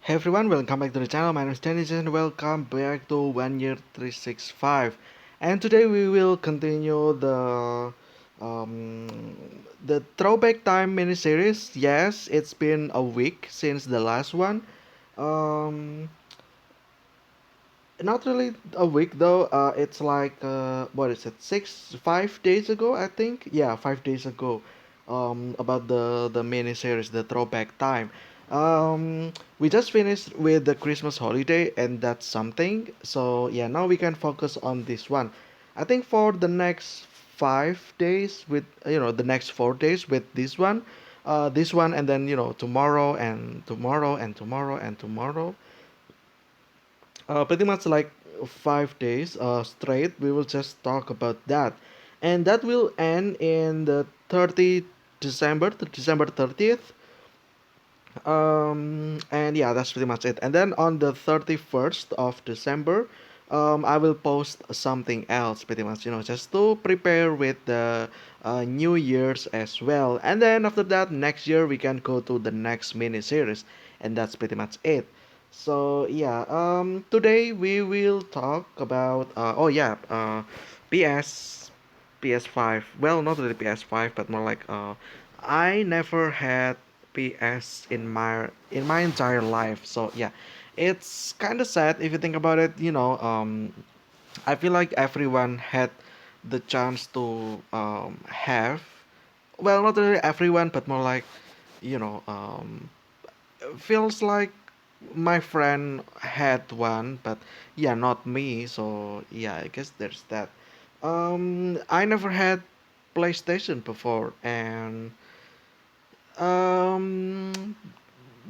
Hey everyone, welcome back to the channel. My name is Dennis and welcome back to 1 Year 365. And today we will continue the Throwback Time mini series. Yes, it's been a week since the last one. Um, Not really a week though. It's like what is it? 5 days ago, I think. Yeah, 5 days ago. About the mini series, the Throwback Time. We just finished with the Christmas holiday, and that's something. So yeah, now we can focus on this one. I think for the next 5 days, with the next 4 days with this one, and then tomorrow and tomorrow and tomorrow and tomorrow, pretty much like 5 days straight. We will just talk about that, and that will end in the 30 December, to December 30th. And yeah, that's pretty much it. And then on the 31st of December, I will post something else, pretty much, just to prepare with the New Year's as well. And then after that, next year we can go to the next mini series, and that's pretty much it. So yeah, today we will talk about oh yeah, PS PS5. Well, not really PS5, but more like I never had PS in my entire life. So yeah, it's kind of sad if you think about it. I feel like everyone had the chance to have. Well, not really everyone, but more like you know um, feels like my friend had one, but yeah, not me. So yeah, I guess there's that. I never had PlayStation before, and um,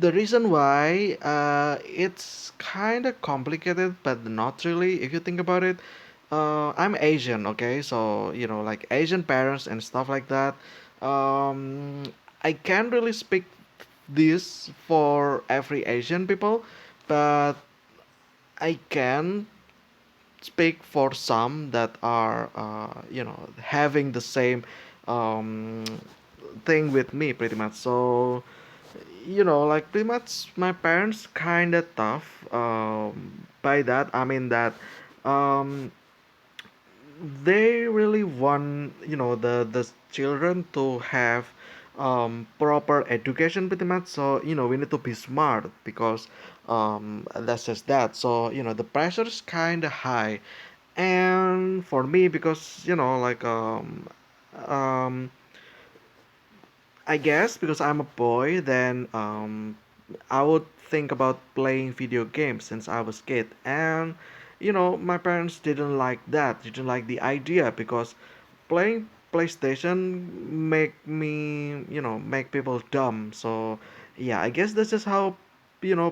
the reason why it's kind of complicated, but not really if you think about it. I'm Asian, okay, so like Asian parents and stuff like that. I can't really speak this for every Asian people, but I can speak for some that are having the same um, thing with me pretty much. So like pretty much my parents kind of tough. By that I mean that um, they really want the children to have proper education pretty much. So we need to be smart because that's just that. So the pressure is kind of high, and for me, because um I guess because I'm a boy, then I would think about playing video games since I was kid, and my parents didn't like that, didn't like the idea because playing PlayStation make people dumb. So yeah, I guess this is how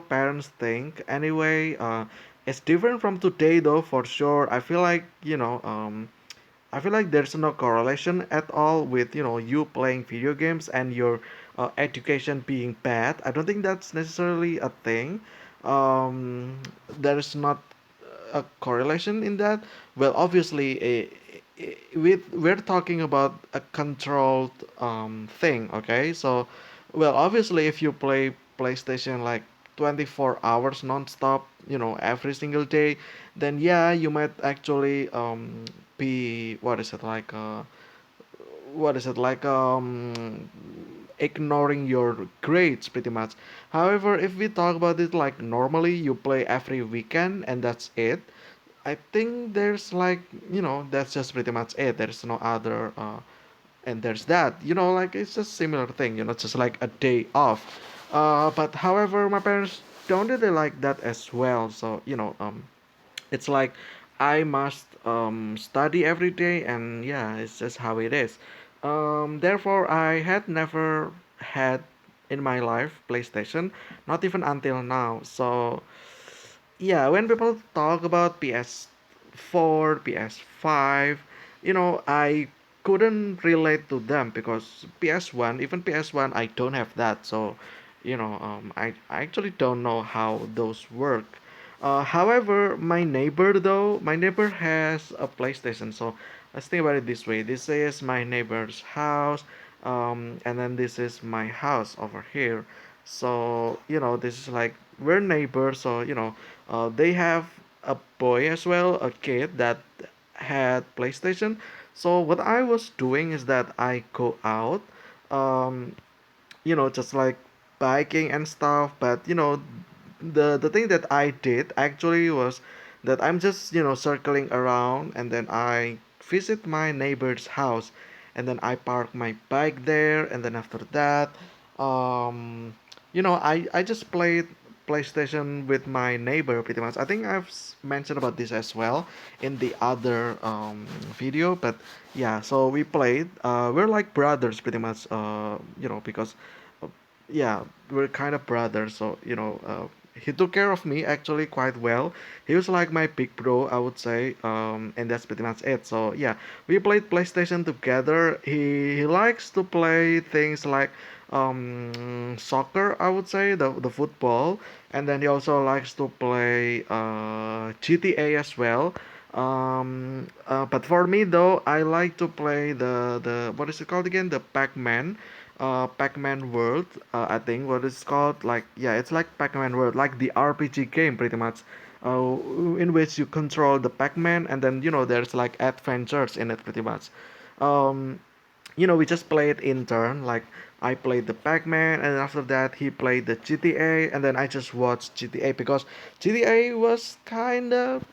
parents think. Anyway, it's different from today though, for sure. I feel like there's no correlation at all with you playing video games and your education being bad. I don't think that's necessarily a thing. There's not a correlation in that. Well, obviously, we're talking about a controlled thing, okay? So, well, obviously, if you play PlayStation like 24 hours non-stop, every single day, then yeah, you might actually be what is it like ignoring your grades pretty much. However, if we talk about it like normally you play every weekend and that's it, I think there's like that's just pretty much it. There's no other and there's that, like it's just similar thing, just like a day off. But however, my parents don't really like that as well. So it's like I must study every day, and yeah, it's just how it is. Therefore, I had never had in my life PlayStation, not even until now. So yeah, when people talk about PS4, PS5, I couldn't relate to them because PS1, even PS1, I don't have that. So I actually don't know how those work. However, my neighbor has a PlayStation. So let's think about it this way. This is my neighbor's house, and then this is my house over here. So this is like we're neighbors, so they have a boy as well, a kid that had PlayStation. So what I was doing is that I go out, um, just like biking and stuff. But the thing that I did actually was that I'm just circling around, and then I visit my neighbor's house, and then I park my bike there, and then after that, um, I just played PlayStation with my neighbor pretty much. I think I've mentioned about this as well in the other video, but yeah, so we played. We're like brothers pretty much. Because uh, yeah, we're kind of brothers. So he took care of me actually quite well. He was like my big bro, I would say. And that's pretty much it. So yeah, we played PlayStation together. He likes to play things like soccer, I would say, the football, and then he also likes to play GTA as well. But for me though, I like to play the what is it called again? The Pac-Man World. I think what it's called. Like yeah, it's like Pac-Man World, like the RPG game pretty much. In which you control the Pac-Man, and then there's like adventures in it pretty much. Um, we just played in turn. Like I played the Pac-Man, and after that he played the GTA, and then I just watched GTA because GTA was kind of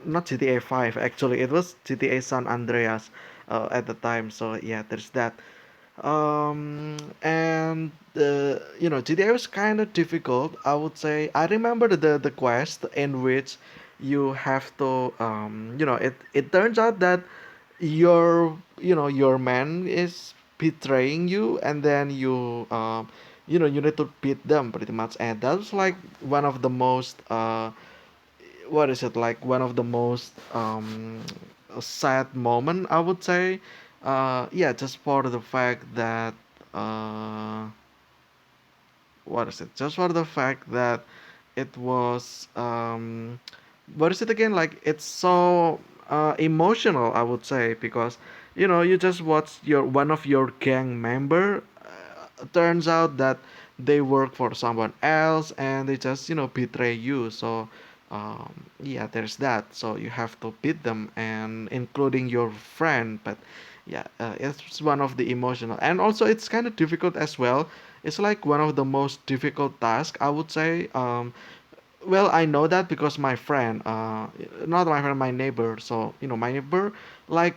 not GTA 5 actually. It was GTA San Andreas at the time. So yeah, there's that. And GTA was kind of difficult, I would say. I remember the quest in which you have to it turns out that your man is betraying you, and then you need to beat them pretty much. And that was like one of the most what is it, like one of the most sad moment, I would say. Yeah, just for the fact that uh what is it, just for the fact that it was what is it again, like it's so emotional, I would say, because you just watch your one of your gang member, turns out that they work for someone else, and they just betray you. So yeah, there's that. So you have to beat them, and including your friend. But yeah, it's one of the emotional, and also it's kind of difficult as well. It's like one of the most difficult tasks, I would say. Well, I know that because my friend, not my friend, my neighbor. So my neighbor, like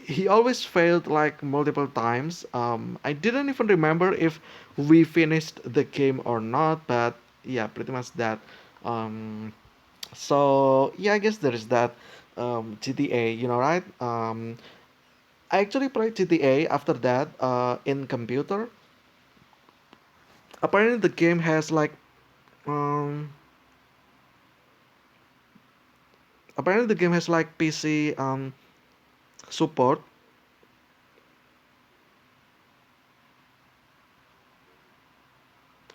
he always failed like multiple times. I didn't even remember if we finished the game or not, but yeah, pretty much that. Um, so yeah, I guess there is that. GTA, right? I actually played GTA after that in computer. Apparently, the game has like um, apparently the game has like PC support.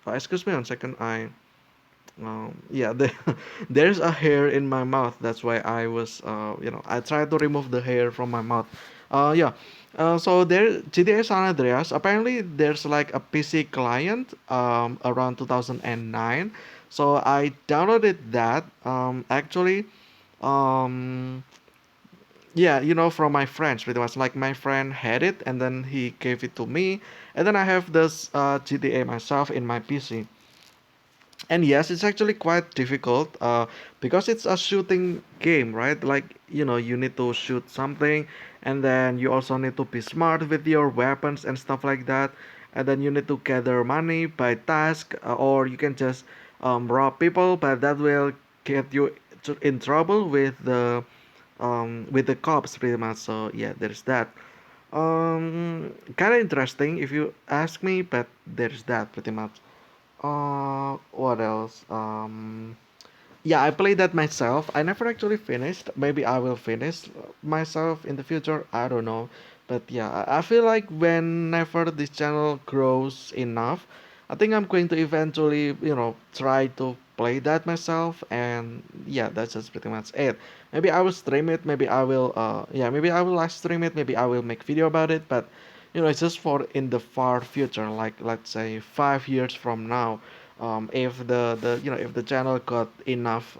Excuse me one second. Yeah, there's a hair in my mouth. That's why I tried to remove the hair from my mouth. Yeah. So there, GTA San Andreas. Apparently, there's like a PC client around 2009. So I downloaded that. Actually, um, yeah, from my friends pretty much. Like my friend had it, and then he gave it to me, and then I have this GTA myself in my PC. And yes, it's actually quite difficult because it's a shooting game, right? Like, you need to shoot something, and then you also need to be smart with your weapons and stuff like that. And then you need to gather money by task, or you can just rob people, but that will get you in trouble with the cops pretty much. So yeah, there's that. Kind of interesting if you ask me, but there's that pretty much. What else? Yeah, I played that myself. I never actually finished. Maybe I will finish myself in the future. I don't know. But yeah, I feel like whenever this channel grows enough, I think I'm going to eventually, try to play that myself. And yeah, that's just pretty much it. Maybe I will stream it. Maybe I will, yeah, maybe I will live stream it. Maybe I will make video about it. But it's just for in the far future, like let's say 5 years from now. if the if the channel got enough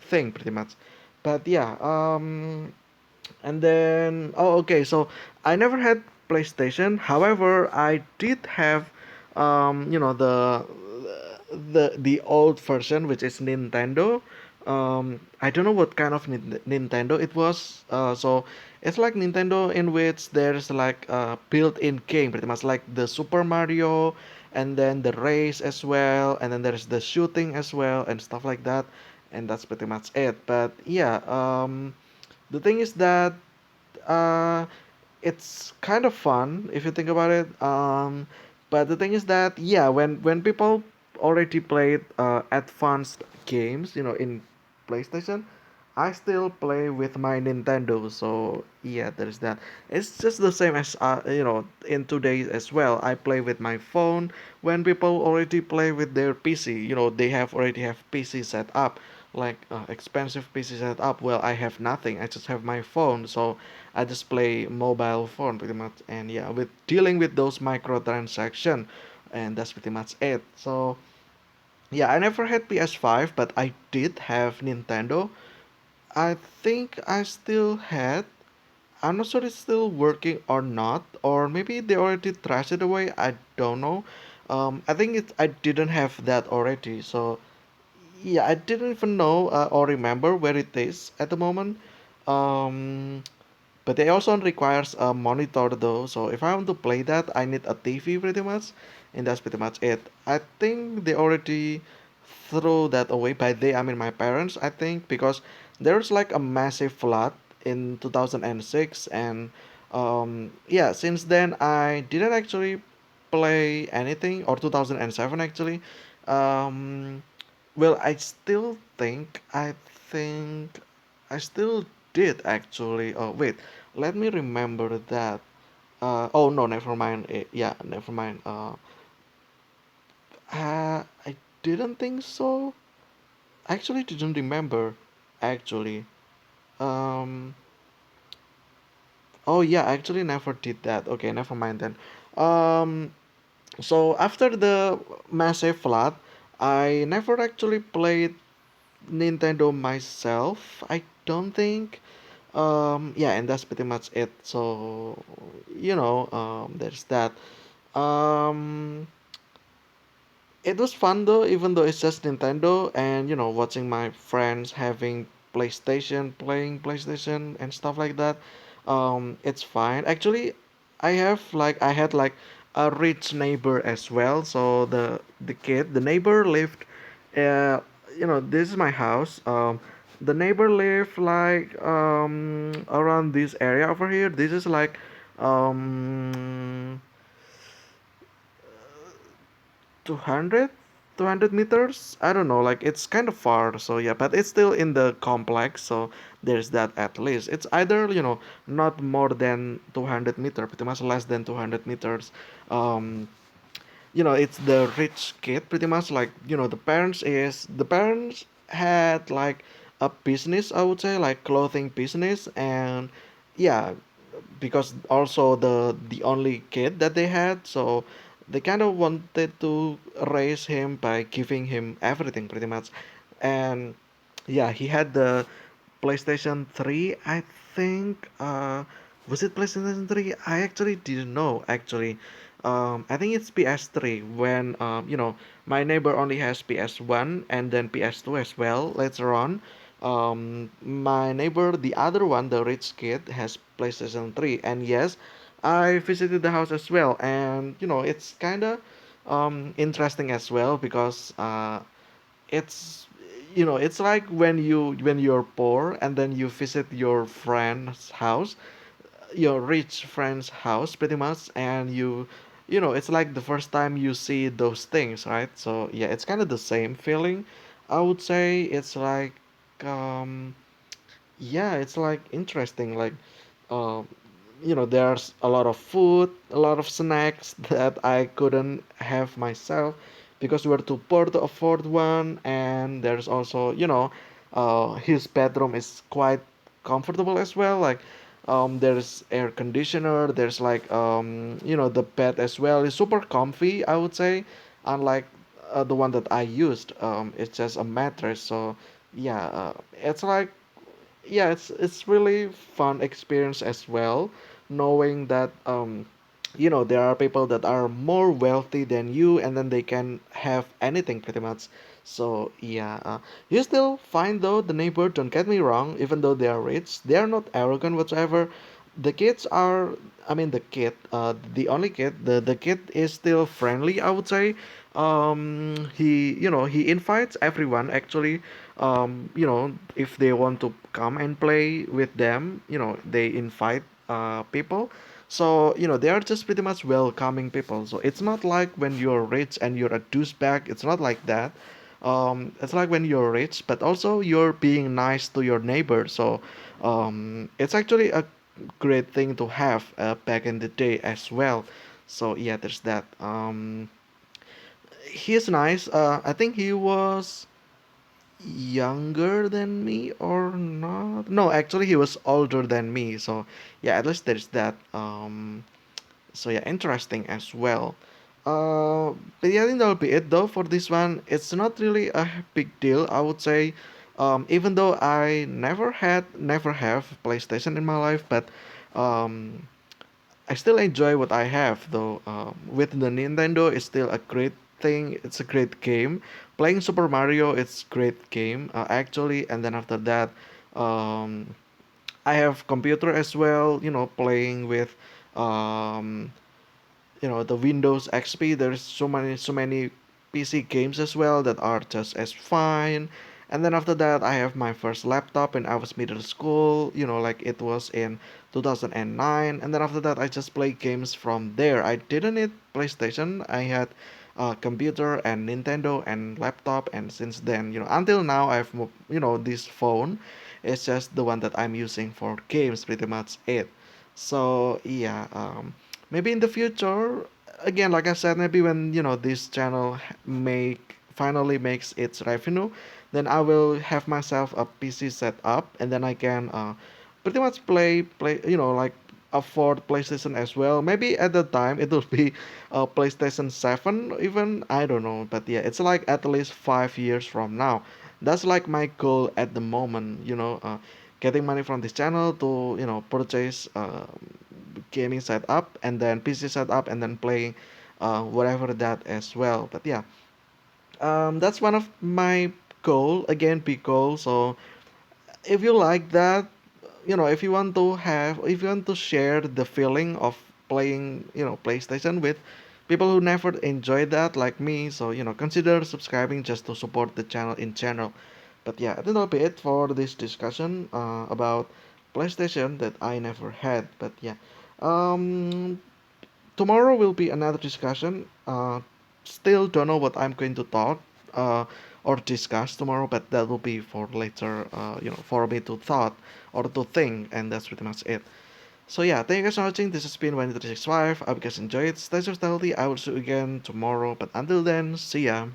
thing pretty much. But yeah, and then, oh, okay. So I never had PlayStation. However, I did have, the old version, which is Nintendo. I don't know what kind of Nintendo it was. So it's like Nintendo in which there's like a built-in game, pretty much like the Super Mario, and then the race as well, and then there's the shooting as well, and stuff like that. And that's pretty much it. But yeah, the thing is that uh, it's kind of fun if you think about it. But the thing is that yeah, when people already played advanced games, in PlayStation, I still play with my Nintendo. So yeah, there's that. It's just the same as in today's as well. I play with my phone when people already play with their PC. They already have PC set up, like expensive PC set up. Well, I have nothing. I just have my phone. So I just play mobile phone pretty much, and yeah, with dealing with those microtransaction, and that's pretty much it. So yeah, I never had PS5, but I did have Nintendo. I think I still had. I'm not sure it's still working or not, or maybe they already trashed it away. I don't know. I think I didn't have that already, so yeah, I didn't even know or remember where it is at the moment. Um, but it also requires a monitor though, so if I want to play that, I need a TV pretty much, and that's pretty much it. I think they already threw that away. By they, I mean my parents, I think, because there's like a massive flood in 2006, and yeah, since then I didn't actually play anything, or 2007 actually. Um, well, I think I still did actually. Oh wait, let me remember that. Oh no, never mind. Yeah, never mind. I didn't think so. Actually, didn't remember. Actually, um. Oh yeah, actually never did that. Okay, never mind then. Um. So after the massive flood, I never actually played Nintendo myself. I don't think. Yeah, and that's pretty much it. So, there's that. Um, it was fun though, even though it's just Nintendo, and watching my friends having PlayStation, playing PlayStation and stuff like that. It's fine. Actually, I had like a rich neighbor as well. So the neighbor lived, uh, this is my house. The neighbor lived like around this area over here. This is like um 200 200 meters. I don't know, like it's kind of far, so yeah, but it's still in the complex, so there's that. At least it's either not more than 200 meter, pretty much less than 200 meters. um it's the rich kid pretty much, like the parents had like a business, I would say, like clothing business. And yeah, because also the only kid that they had, so they kind of wanted to raise him by giving him everything pretty much. And yeah, he had the PlayStation 3, I think. Was it PlayStation 3? I actually didn't know actually. I think it's PS3, when my neighbor only has PS1 and then PS2 as well later on. My neighbor, the other one, the rich kid, has PlayStation 3. And yes, I visited the house as well, and it's kind of interesting as well, because it's it's like when you're poor and then you visit your friend's house, your rich friend's house pretty much, and it's like the first time you see those things, right? So yeah, it's kind of the same feeling, I would say. It's like um yeah, it's like interesting, like um there's a lot of food, a lot of snacks that I couldn't have myself because we're too poor to afford one. And there's also, his bedroom is quite comfortable as well. Like, there's air conditioner, there's like, the bed as well is super comfy, I would say. Unlike the one that I used. It's just a mattress. So yeah, it's like yeah, it's really fun experience as well, knowing that there are people that are more wealthy than you, and then they can have anything pretty much. So yeah, you still find though the neighbor. Don't get me wrong. Even though they are rich, they are not arrogant whatsoever. The kids are. I mean, the only kid, the kid is still friendly. I would say. He invites everyone actually. If they want to come and play with them, they invite people. So, they are just pretty much welcoming people. So it's not like when you're rich and you're a douchebag. It's not like that. It's like when you're rich, but also you're being nice to your neighbor. So it's actually a great thing to have back in the day as well. So yeah, there's that. He's nice. I think he was younger than me or not. No, actually he was older than me. So yeah, at least there's that. So yeah, interesting as well. Uh, but yeah, I think that'll be it though for this one. It's not really a big deal, I would say. Even though I never have PlayStation in my life, but um, I still enjoy what I have though. With the Nintendo, it's still a great thing. It's a great game. Playing Super Mario, it's great game actually. And then after that, um, I have computer as well. Playing with um, the Windows XP. There's so many PC games as well that are just as fine. And then after that, I have my first laptop when I was middle school. Like it was in 2009. And then after that, I just play games from there. I didn't need PlayStation. I had a computer and Nintendo and laptop. And since then, until now, I've this phone. It's just the one that I'm using for games. Pretty much it. So yeah. Maybe in the future, again, like I said, maybe when this channel make finally makes its revenue, then I will have myself a PC set up, and then I can pretty much play like afford PlayStation as well. Maybe at the time it will be PlayStation 7 even, I don't know, but yeah, it's like at least 5 years from now. That's like my goal at the moment. Getting money from this channel to purchase gaming setup and then PC setup and then playing whatever that as well. But yeah, that's one of my goal again, big goal. So if you like that, if you want to share the feeling of playing PlayStation with people who never enjoyed that like me, so consider subscribing just to support the channel in general. But yeah, I think that'll be it for this discussion about PlayStation that I never had. But yeah, um tomorrow will be another discussion. Still don't know what I'm going to talk uh, or discuss tomorrow, but that will be for later. For me to thought or to think, and that's pretty much it. So yeah, thank you guys for watching. This has been 1365. I hope you guys enjoyed. Stay safe, stay healthy. I will see you again tomorrow. But until then, see ya.